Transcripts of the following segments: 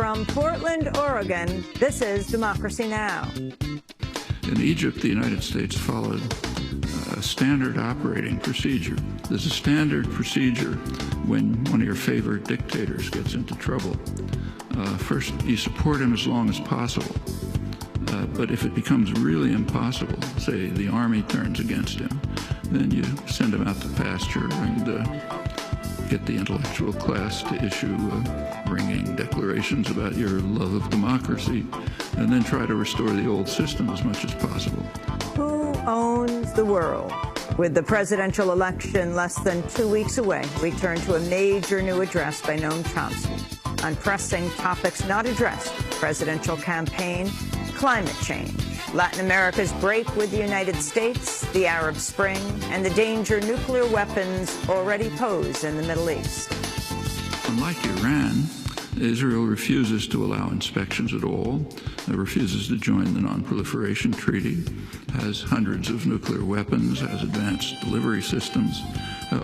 From Portland, Oregon, this is Democracy Now! In Egypt, the United States followed a standard operating procedure. There's a standard procedure when one of your favorite dictators gets into trouble. First, you support him as long as possible. But if it becomes really impossible, say the army turns against him, then you send him out to pasture and get the intellectual class to issue ringing declarations about your love of democracy, and then try to restore the old system as much as possible. Who owns the world? With the presidential election less than 2 weeks away, we turn to a major new address by Noam Chomsky on pressing topics not addressed: presidential campaign, climate change, Latin America's break with the United States, the Arab Spring, and the danger nuclear weapons already pose in the Middle East. Unlike Iran, Israel refuses to allow inspections at all, refuses to join the Non-Proliferation Treaty, has hundreds of nuclear weapons, has advanced delivery systems.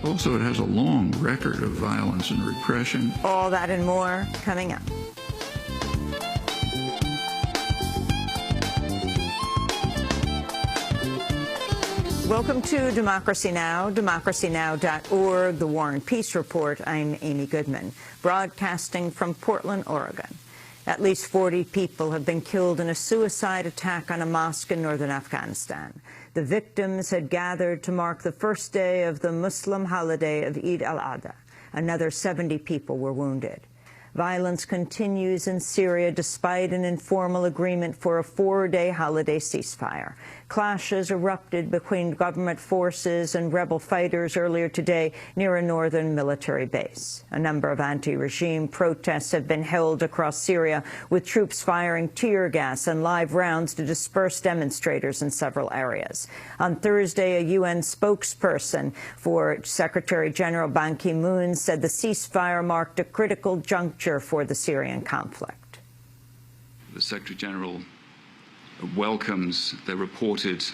Also, it has a long record of violence and repression. All that and more coming up. Welcome to Democracy Now!, democracynow.org, The War and Peace Report. I'm Amy Goodman, broadcasting from Portland, Oregon. At least 40 people have been killed in a suicide attack on a mosque in northern Afghanistan. The victims had gathered to mark the first day of the Muslim holiday of Eid al-Adha. Another 70 people were wounded. Violence continues in Syria despite an informal agreement for a 4-day holiday ceasefire. Clashes erupted between government forces and rebel fighters earlier today near a northern military base. A number of anti-regime protests have been held across Syria, with troops firing tear gas and live rounds to disperse demonstrators in several areas. On Thursday, a UN spokesperson for Secretary General Ban Ki-moon said the ceasefire marked a critical juncture for the Syrian conflict. The Secretary General welcomes the reported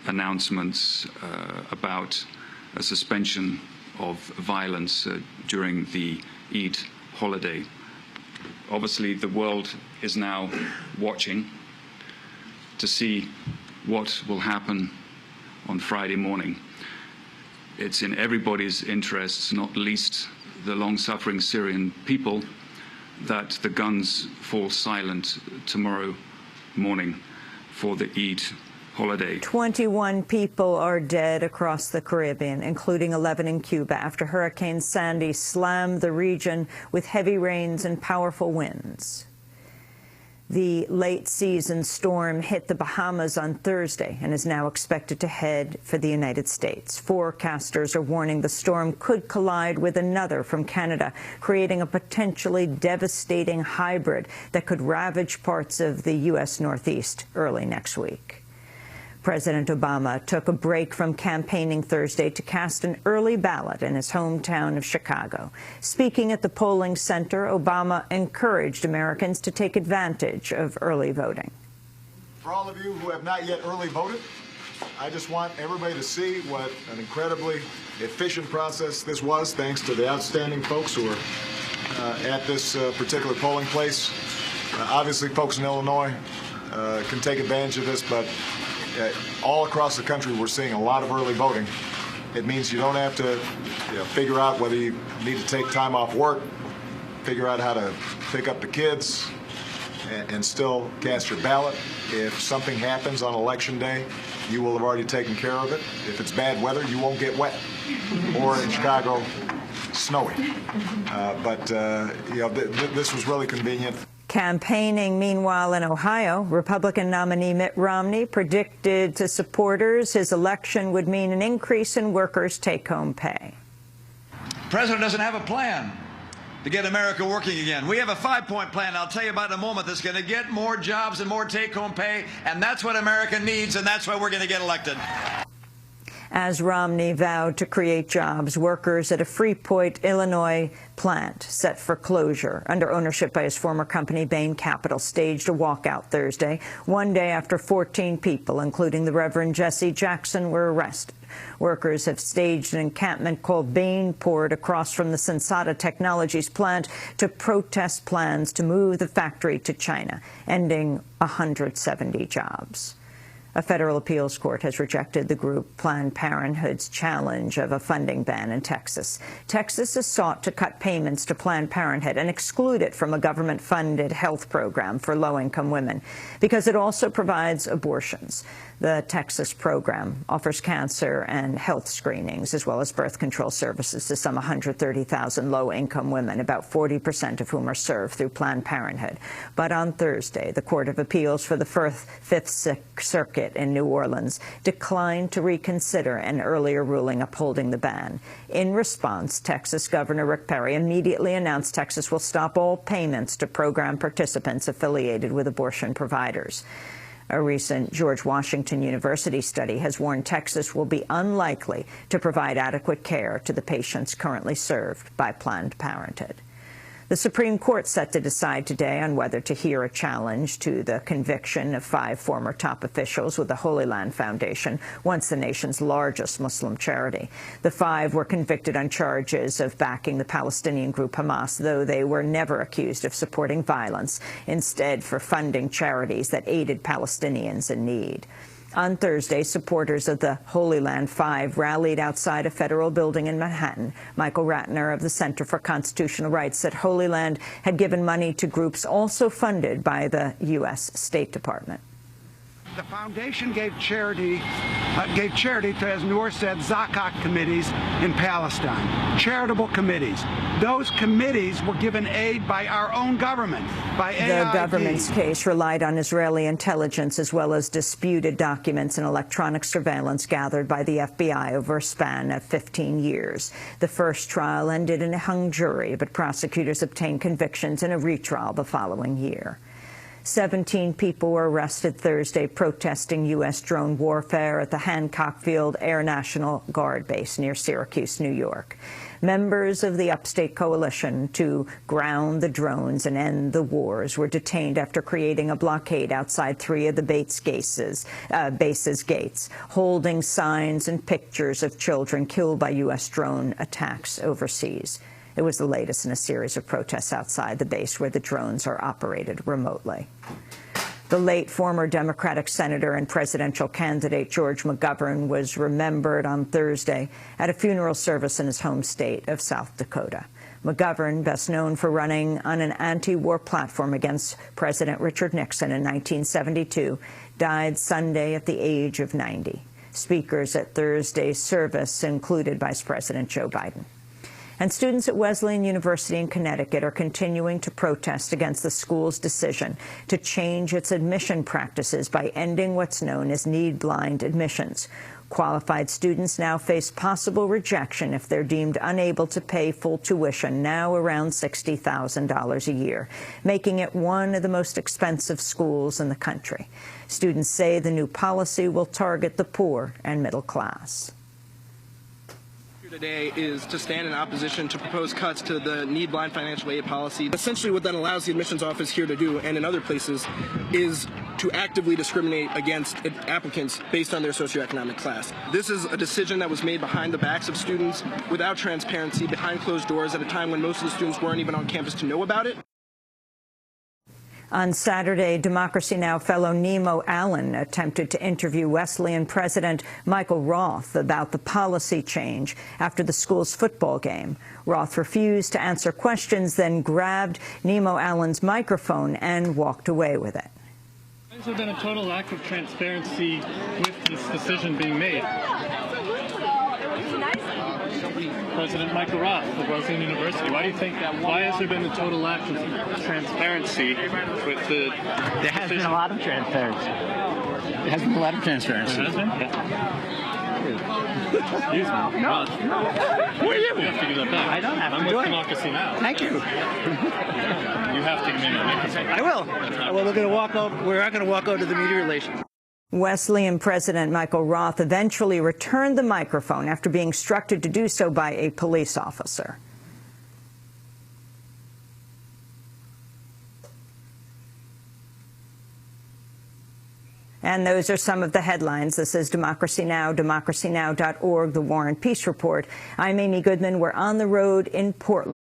announcements about a suspension of violence during the Eid holiday. Obviously, the world is now watching to see what will happen on Friday morning. It's in everybody's interests, not least the long-suffering Syrian people, that the guns fall silent tomorrow morning for the Eid holiday. 21 people are dead across the Caribbean, including 11 in Cuba, after Hurricane Sandy slammed the region with heavy rains and powerful winds. The late-season storm hit the Bahamas on Thursday and is now expected to head for the United States. Forecasters are warning the storm could collide with another from Canada, creating a potentially devastating hybrid that could ravage parts of the U.S. Northeast early next week. President Obama took a break from campaigning Thursday to cast an early ballot in his hometown of Chicago. Speaking at the polling center, Obama encouraged Americans to take advantage of early voting. For all of you who have not yet early voted, I just want everybody to see what an incredibly efficient process this was, thanks to the outstanding folks who are at this particular polling place. Obviously, folks in Illinois can take advantage of this, but all across the country, we're seeing a lot of early voting. It means you don't have to figure out whether you need to take time off work, figure out how to pick up the kids, and still cast your ballot. If something happens on Election Day, you will have already taken care of it. If it's bad weather, you won't get wet. Or in Chicago, snowy. This was really convenient. Campaigning, meanwhile, in Ohio, Republican nominee Mitt Romney predicted to supporters his election would mean an increase in workers' take-home pay. The president doesn't have a plan to get America working again. We have a 5-point plan I'll tell you about in a moment that's going to get more jobs and more take-home pay, and that's what America needs, and that's why we're going to get elected. As Romney vowed to create jobs, workers at a Freeport, Illinois plant set for closure under ownership by his former company, Bain Capital, staged a walkout Thursday, one day after 14 people, including the Reverend Jesse Jackson, were arrested. Workers have staged an encampment called Bainport across from the Sensata Technologies plant to protest plans to move the factory to China, ending 170 jobs. A federal appeals court has rejected the group Planned Parenthood's challenge of a funding ban in Texas. Texas has sought to cut payments to Planned Parenthood and exclude it from a government-funded health program for low-income women because it also provides abortions. The Texas program offers cancer and health screenings as well as birth control services to some 130,000 low-income women, about 40% of whom are served through Planned Parenthood. But on Thursday, the Court of Appeals for the Fifth Circuit in New Orleans declined to reconsider an earlier ruling upholding the ban. In response, Texas Governor Rick Perry immediately announced Texas will stop all payments to program participants affiliated with abortion providers. A recent George Washington University study has warned Texas will be unlikely to provide adequate care to the patients currently served by Planned Parenthood. The Supreme Court set to decide today on whether to hear a challenge to the conviction of 5 former top officials with the Holy Land Foundation, once the nation's largest Muslim charity. The 5 were convicted on charges of backing the Palestinian group Hamas, though they were never accused of supporting violence, instead for funding charities that aided Palestinians in need. On Thursday, supporters of the Holy Land 5 rallied outside a federal building in Manhattan. Michael Ratner of the Center for Constitutional Rights said Holy Land had given money to groups also funded by the U.S. State Department. The foundation gave charity to, as Noor said, zakat committees in Palestine, charitable committees. Those committees were given aid by our own government, by AID. The government's case relied on Israeli intelligence as well as disputed documents and electronic surveillance gathered by the FBI over a span of 15 years. The first trial ended in a hung jury, but prosecutors obtained convictions in a retrial the following year. 17 people were arrested Thursday protesting U.S. drone warfare at the Hancock Field Air National Guard base near Syracuse, New York. Members of the upstate coalition to ground the drones and end the wars were detained after creating a blockade outside 3 of the base's gates, holding signs and pictures of children killed by U.S. drone attacks overseas. It was the latest in a series of protests outside the base where the drones are operated remotely. The late former Democratic senator and presidential candidate George McGovern was remembered on Thursday at a funeral service in his home state of South Dakota. McGovern, best known for running on an anti-war platform against President Richard Nixon in 1972, died Sunday at the age of 90. Speakers at Thursday's service included Vice President Joe Biden. And students at Wesleyan University in Connecticut are continuing to protest against the school's decision to change its admission practices by ending what's known as need-blind admissions. Qualified students now face possible rejection if they're deemed unable to pay full tuition, now around $60,000 a year, making it one of the most expensive schools in the country. Students say the new policy will target the poor and middle class. Today is to stand in opposition to proposed cuts to the need-blind financial aid policy. Essentially what that allows the admissions office here to do, and in other places, is to actively discriminate against applicants based on their socioeconomic class. This is a decision that was made behind the backs of students, without transparency, behind closed doors, at a time when most of the students weren't even on campus to know about it. On Saturday, Democracy Now! Fellow Nemo Allen attempted to interview Wesleyan President Michael Roth about the policy change after the school's football game. Roth refused to answer questions, then grabbed Nemo Allen's microphone and walked away with it. Has there been a total lack of transparency with this decision being made? President Michael Roth of Wesleyan University. Why do you think that? Why has there been a total lack of transparency with the? There has been a lot of transparency. There has been a lot of transparency. There has been? Yeah. Excuse me. No. Who are you? You have to give that back. I don't have to I'm do with it. Democracy Now! Thank you. You have to give me my microphone. I will. Well, we're going to walk over. We're not going to walk over to the media relations. Wesleyan President Michael Roth eventually returned the microphone after being instructed to do so by a police officer. And those are some of the headlines. This is Democracy Now!, democracynow.org, The War and Peace Report. I'm Amy Goodman. We're on the road in Portland.